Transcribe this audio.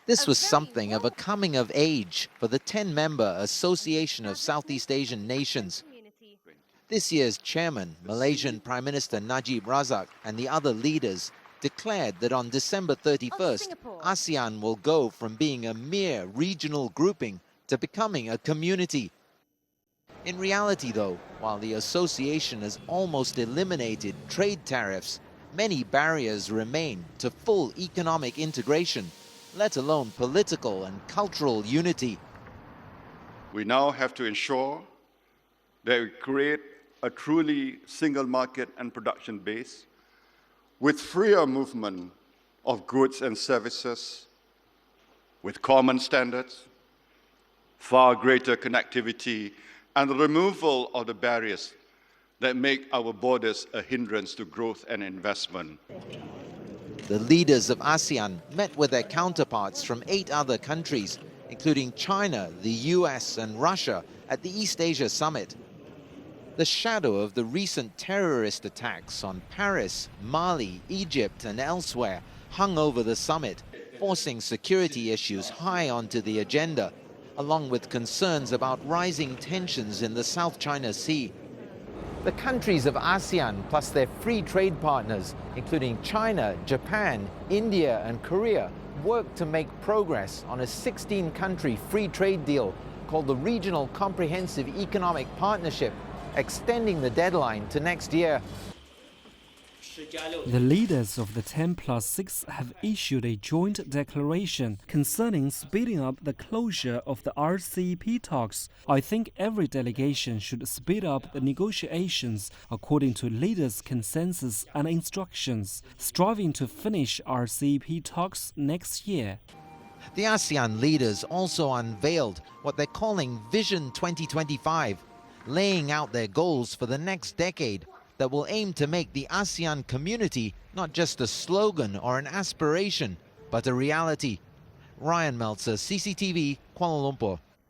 This was something of a coming of age for the 10-member Association of Southeast Asian Nations. This year's chairman, Malaysian Prime Minister Najib Razak, and the other leaders declared that on December 31st, ASEAN will go from being a mere regional grouping to becoming a community. In reality, though, while the association has almost eliminated trade tariffs, many barriers remain to full economic integration, let alone political and cultural unity. We now have to ensure that we create a truly single market and production base with freer movement of goods and services, with common standards, far greater connectivity, and the removal of the barriers that make our borders a hindrance to growth and investment. The leaders of ASEAN met with their counterparts from 8 other countries, including China, the US, and Russia, at the East Asia Summit. The shadow of the recent terrorist attacks on Paris, Mali, Egypt, and elsewhere hung over the summit, forcing security issues high onto the agenda, along with concerns about rising tensions in the South China Sea. The countries of ASEAN, plus their free trade partners, including China, Japan, India, and Korea, worked to make progress on a 16-country free trade deal called the Regional Comprehensive Economic Partnership, extending the deadline to next year. The leaders of the 10+6 have issued a joint declaration concerning speeding up the closure of the RCEP talks. I think every delegation should speed up the negotiations according to leaders' consensus and instructions, striving to finish RCEP talks next year. The ASEAN leaders also unveiled what they're calling Vision 2025, laying out their goals for the next decade that will aim to make the ASEAN community not just a slogan or an aspiration, but a reality. Rian Maelzer, CCTV, Kuala Lumpur.